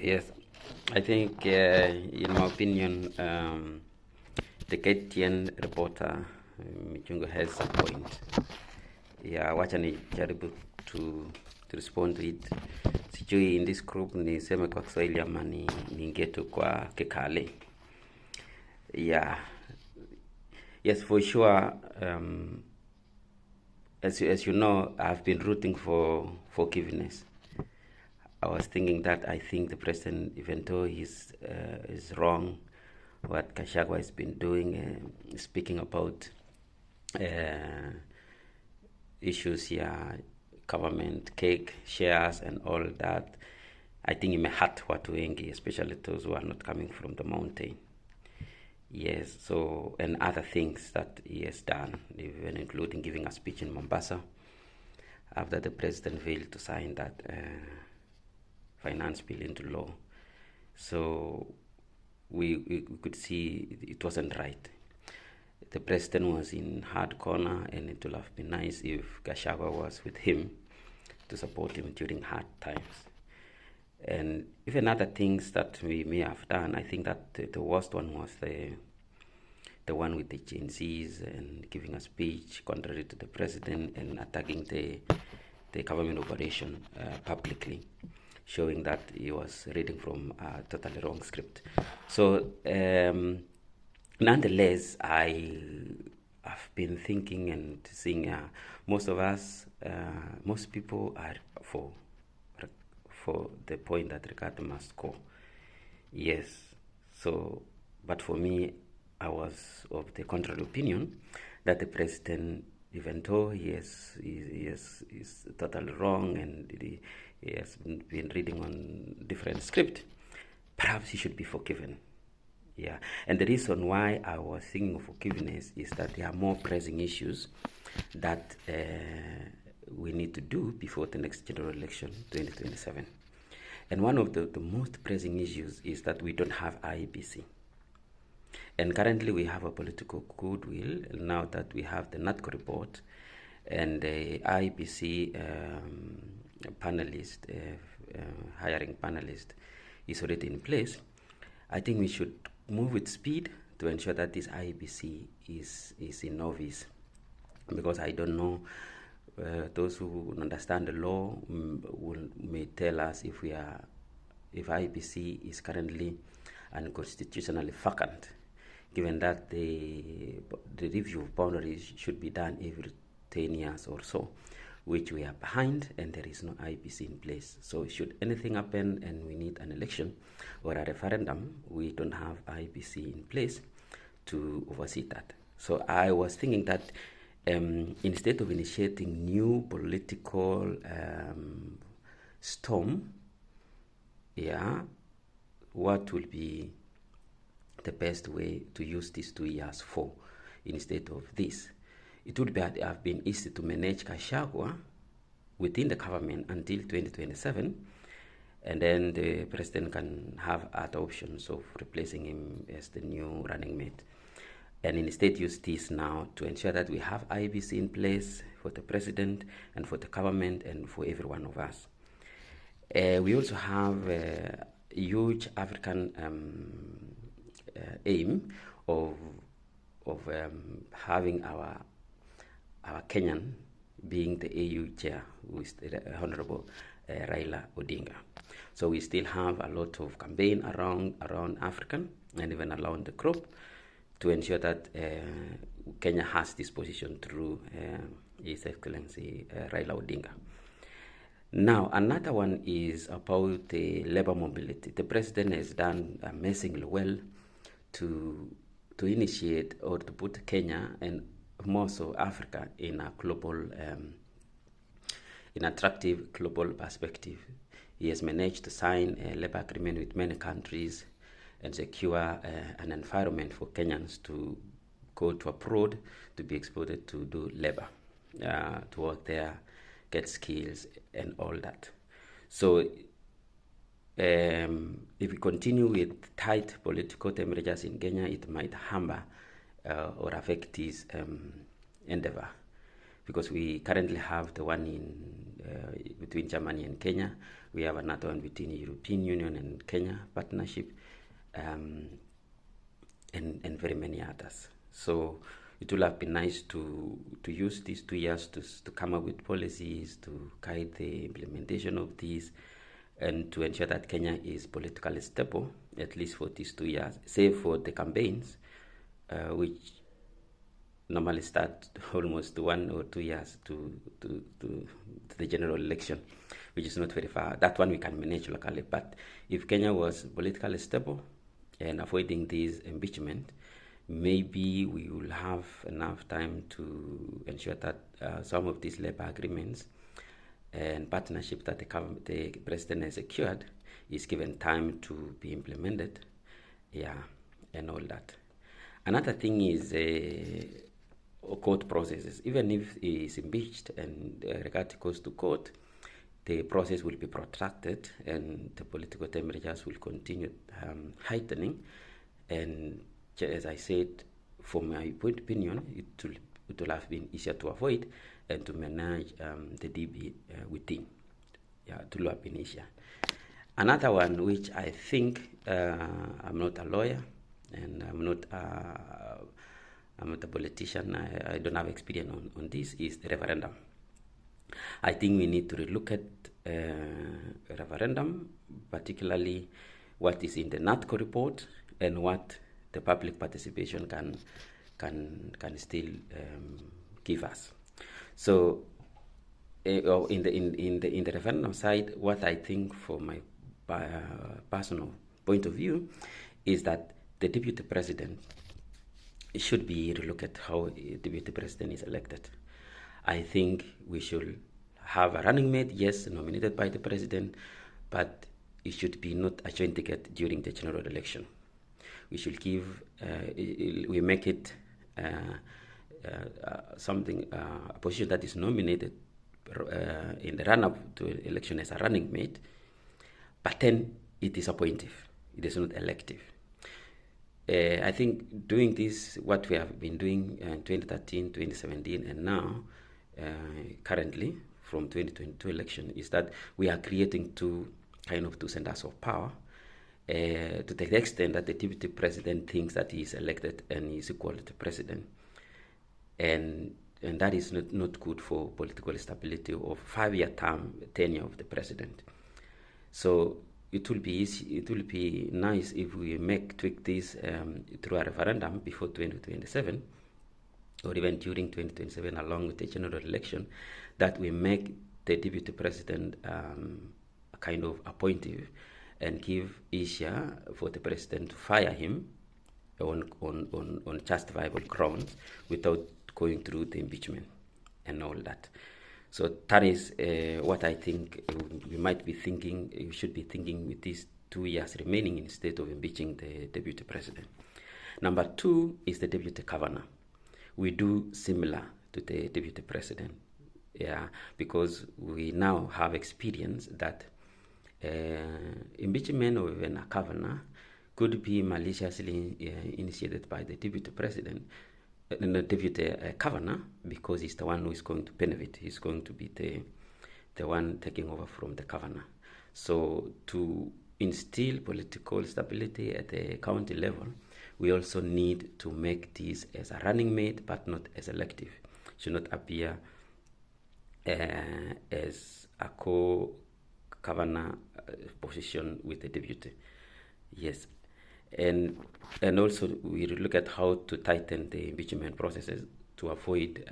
Yes, I think, in my opinion, the KTN reporter Michungo has a point. Yeah, wacha nijaribu to respond to it. Sijui in this group niseme kwa Kiswahili ama niingie tu kwa Kikale. Yeah, yes, for sure. As you know, I've been rooting for forgiveness. I was thinking that I think the president, even though he's is wrong, what Kashagwa has been doing, speaking about issues here, government, cake, shares, and all that, I think it may hurt watu wengi, especially those who are not coming from the mountain. Yes, so, and other things that he has done, even including giving a speech in Mombasa after the president failed to sign that finance bill into law. So we could see it wasn't right. The president was in hard corner, and it would have been nice if Gachagua was with him to support him during hard times. And even other things that we may have done, I think that the worst one was the one with the Gen Zs and giving a speech contrary to the president and attacking the government operation publicly, showing that he was reading from a totally wrong script. So nonetheless, I have been thinking and seeing most of us, most people are for the point that Ricardo must go. Yes. So, but for me, I was of the contrary opinion that the president, even though he is totally wrong and he has been reading on different script, perhaps he should be forgiven. Yeah, and the reason why I was thinking of forgiveness is that there are more pressing issues that we need to do before the next general election, 2027. And one of the most pressing issues is that we don't have IEBC. And currently we have a political goodwill now that we have the NATCO report and the IEBC panelist, hiring panelist is already in place. I think we should move with speed to ensure that this IEBC is in novice, because I don't know, those who understand the law may tell us if IEBC is currently unconstitutionally vacant, given that the review of boundaries should be done every 10 years or so, which we are behind, and there is no IEBC in place. So should anything happen and we need an election or a referendum, we don't have IEBC in place to oversee that. So I was thinking that instead of initiating new political storm, what will be the best way to use these 2 years for instead of this? It would have been easy to manage Gachagua within the government until 2027, and then the president can have other options of replacing him as the new running mate. And instead use this now to ensure that we have IEBC in place for the president and for the government and for every one of us. We also have a huge African aim of having our Kenyan being the AU chair, with the Honorable Raila Odinga. So we still have a lot of campaign around African and even around the group to ensure that Kenya has this position through His Excellency Raila Odinga. Now, another one is about the labor mobility. The president has done amazingly well to initiate or to put Kenya and more so Africa in a global, in attractive global perspective. He has managed to sign a labor agreement with many countries and secure an environment for Kenyans to go to abroad to be exported to do labor, to work there, get skills and all that. So if we continue with tight political temperatures in Kenya, it might hamper or affect this endeavor. because we currently have the one in between Germany and Kenya. We have another one between the European Union and Kenya partnership, and very many others. So it will have been nice to use these 2 years to come up with policies to guide the implementation of these, and to ensure that Kenya is politically stable, at least for these 2 years, save for the campaigns, which normally start almost 1 or 2 years to the general election, which is not very far. That one we can manage locally. But if Kenya was politically stable and avoiding this impeachment, maybe we will have enough time to ensure that some of these labor agreements and partnership that the president has secured is given time to be implemented, and all that. Another thing is court processes. Even if he is impeached and regard goes to court, the process will be protracted and the political temperatures will continue heightening. And as I said, for my opinion, it will have been easier to avoid and to manage the DB within. It will have been easier. Another one, which I think, I'm not a lawyer and I'm not a politician, I don't have experience on this, is the referendum. I think we need to relook at referendum, particularly what is in the NATCO report and what the public participation can still give us. So, in the referendum side, what I think, from my personal point of view, is that the deputy president should be relooked at how the deputy president is elected. I think we should have a running mate, yes, nominated by the president, but it should be not a joint ticket during the general election. We should give, we make it something, a position that is nominated in the run-up to election as a running mate, but then it is appointive, it is not elective. I think doing this, what we have been doing in 2013, 2017, and now, currently, from 2022 election, is that we are creating two centers of power, to the extent that the deputy president thinks that he is elected and he is equal to the president. And that is not good for political stability of 5-year tenure of the president. So it will be easy, it will be nice if we tweak this through a referendum before 2027, or even during 2027, along with the general election, that we make the deputy president kind of appointive and give easier for the president to fire him on justifiable grounds without going through the impeachment and all that. So that is what I think we might be thinking, we should be thinking with these 2 years remaining instead of impeaching the deputy president. Number 2 is the deputy governor. We do similar to the deputy president, because we now have experience that impeachment of even a governor could be maliciously initiated by the deputy president, the deputy governor, because he's the one who is going to benefit. He's going to be the one taking over from the governor. So to instill political stability at the county level, we also need to make this as a running mate, but not as elective. Should not appear as a co-governor position with the deputy. Yes. And also we look at how to tighten the impeachment processes to avoid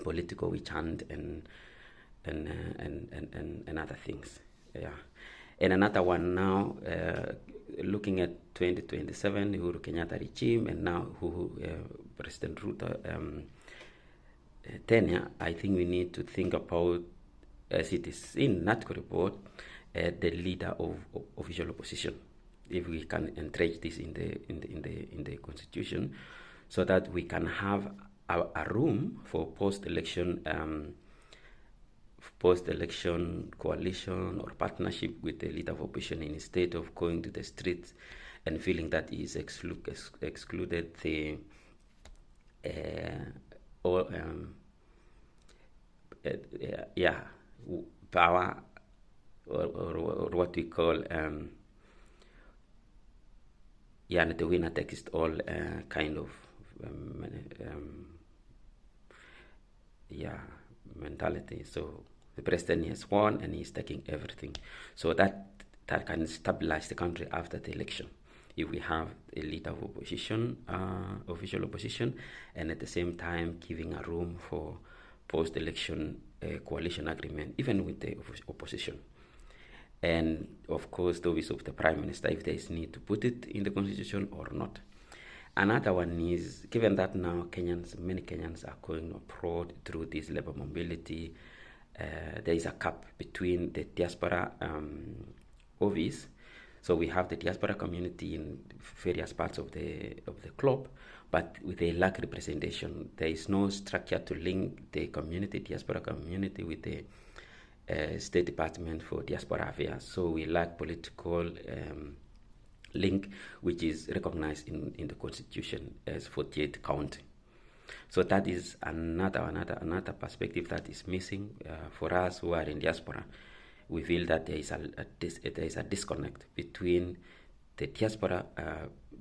political witch hunt and other things. And another one now, looking at 2027 Uhuru Kenyatta regime, and now President Ruto tenure, I think we need to think about, as it is in NATCO report, the leader of official opposition. If we can entrench this in the constitution, so that we can have a room for post-election coalition or partnership with the leader of opposition, instead of going to the streets and feeling that he is excluded yeah, power, or what we call yeah, the winner takes it all kind of um, um, yeah, mentality. So the president has won and he's taking everything. So that can stabilize the country after the election. If we have a leader of opposition, official opposition, and at the same time giving a room for post-election coalition agreement, even with the opposition. And of course, the office of the prime minister, if there is need to put it in the constitution or not. Another one is, given that now many Kenyans are going abroad through this labor mobility, there is a gap between the diaspora office. So we have the diaspora community in various parts of the globe, but with a lack representation. There is no structure to link the diaspora community, with the State Department for Diaspora Affairs. So we lack political link, which is recognized in the Constitution as 48 county. So that is another perspective that is missing for us who are in diaspora. We feel that there is a disconnect between the diaspora,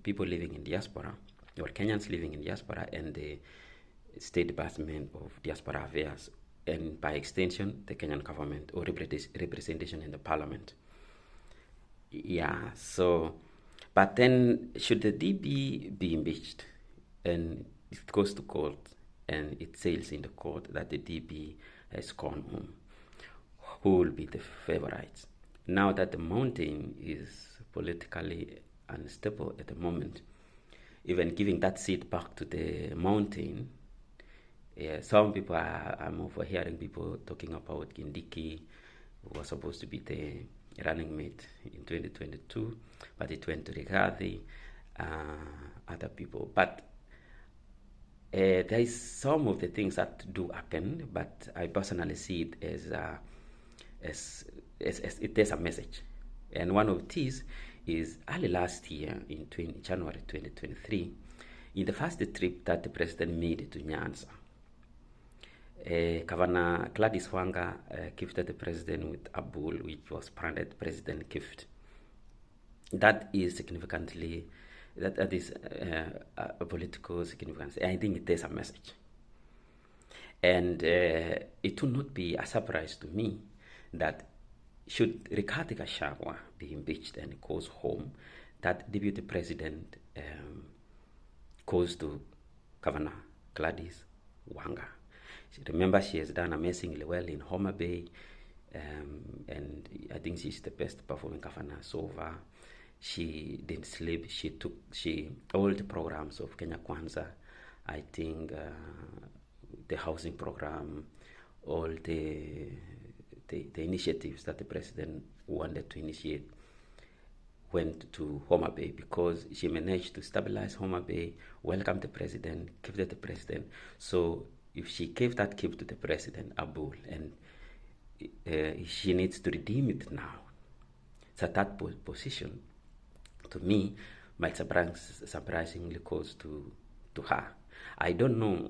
people living in diaspora, or Kenyans living in diaspora, and the State Department of Diaspora Affairs, and by extension, the Kenyan government, or representation in the parliament. Yeah, so, but then should the DB be impeached, and it goes to court, and it sails in the court that the DB has gone home, who will be the favorites? Now that the mountain is politically unstable at the moment, even giving that seat back to the mountain, some people I'm overhearing people talking about Kindiki, who was supposed to be the running mate in 2022, but it went to Rigathi, other people. But there is some of the things that do happen, but I personally see it as it is a message. And one of these is early last year in January 2023, in the first trip that the president made to Nyanza. Governor Gladys Wanga gifted the president with a bull, which was branded President Gift. That is significantly, that is a political significance. I think it is a message. And it would not be a surprise to me that should Rigathi Gachagua be impeached and goes home, that deputy president goes to Governor Gladys Wanga. Remember, she has done amazingly well in Homa Bay, and I think she's the best performing governor so far. She didn't sleep. She all the programs of Kenya Kwanza, I think the housing program, all the initiatives that the president wanted to initiate went to Homa Bay, because she managed to stabilize Homa Bay, welcome the president, give it the president. So if she gave that gift to the president, a bull, and she needs to redeem it now. So that position, to me, might surprisingly goes to her. I don't know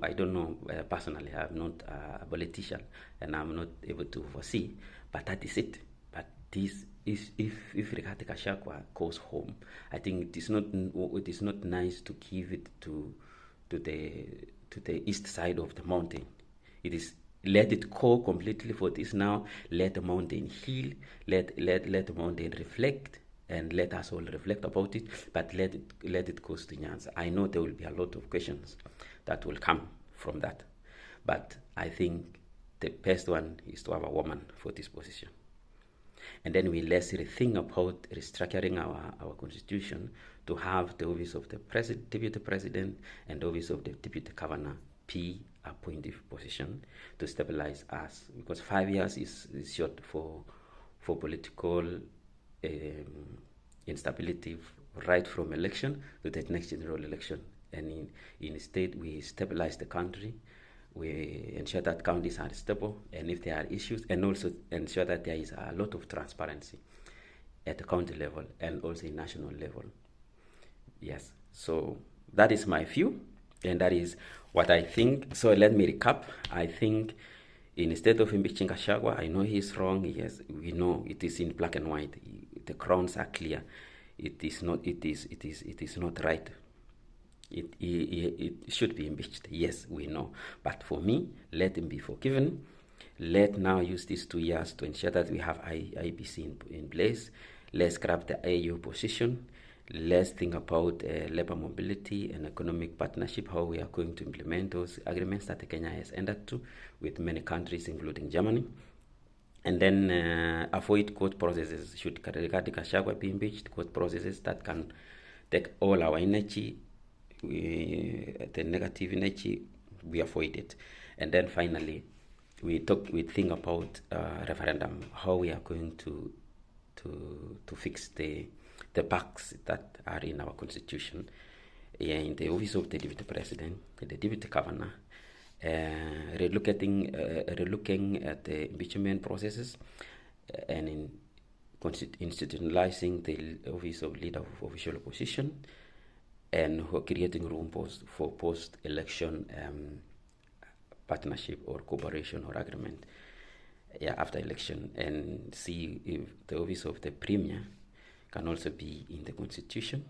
personally. I'm not a politician, and I'm not able to foresee, but that is it. But this is, if Rigathi Gachagua goes home, I think it is not nice to give it to the east side of the mountain. It is, let it go completely for this now. Let the mountain heal. Let the mountain reflect, and let us all reflect about it. But let it go to Nyanza. I know there will be a lot of questions that will come from that, but I think the best one is to have a woman for this position. And then we let's think about restructuring our constitution to have the office of the deputy president and the office of the deputy governor be appointed position to stabilize us, because 5 years is short for political instability, right from election to the next general election. And instead, we stabilize the country. We ensure that counties are stable, and if there are issues, and also ensure that there is a lot of transparency at the county level and also in national level. Yes, so that is my view, and that is what I think. So let me recap. I think Instead of impeaching Gachagua, I know he's wrong. Yes, we know it is in black and white. The grounds are clear. It is not. It is not right. It should be impeached. Yes, we know. But for me, let him be forgiven. Let now use these 2 years to ensure that we have IBC in place. Let's grab the AU position. Let's think about labor mobility and economic partnership, how we are going to implement those agreements that Kenya has entered to with many countries, including Germany. And then avoid court processes. Should Rigathi Gachagua be impeached, court processes that can take all our energy, the negative energy, we avoid it. And then finally, we think about referendum, how we are going to fix the bugs that are in our constitution, in the office of the deputy president, the deputy governor, relooking at the impeachment processes, and in institutionalizing the office of leader of official opposition, and creating room for post-election partnership or cooperation or agreement after election, and see if the office of the premier can also be in the constitution,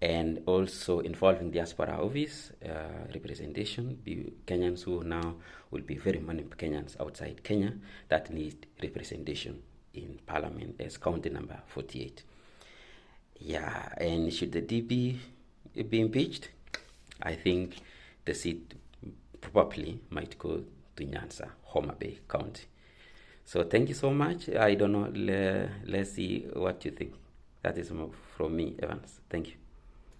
and also involving diaspora office representation, Kenyans who now will be very many Kenyans outside Kenya that need representation in parliament as county number 48. Yeah, and should the DP be impeached, I think the seat probably might go to Nyanza, Homa Bay County. So thank you so much. I don't know, let's see what you think. That is from me, Evans. Thank you.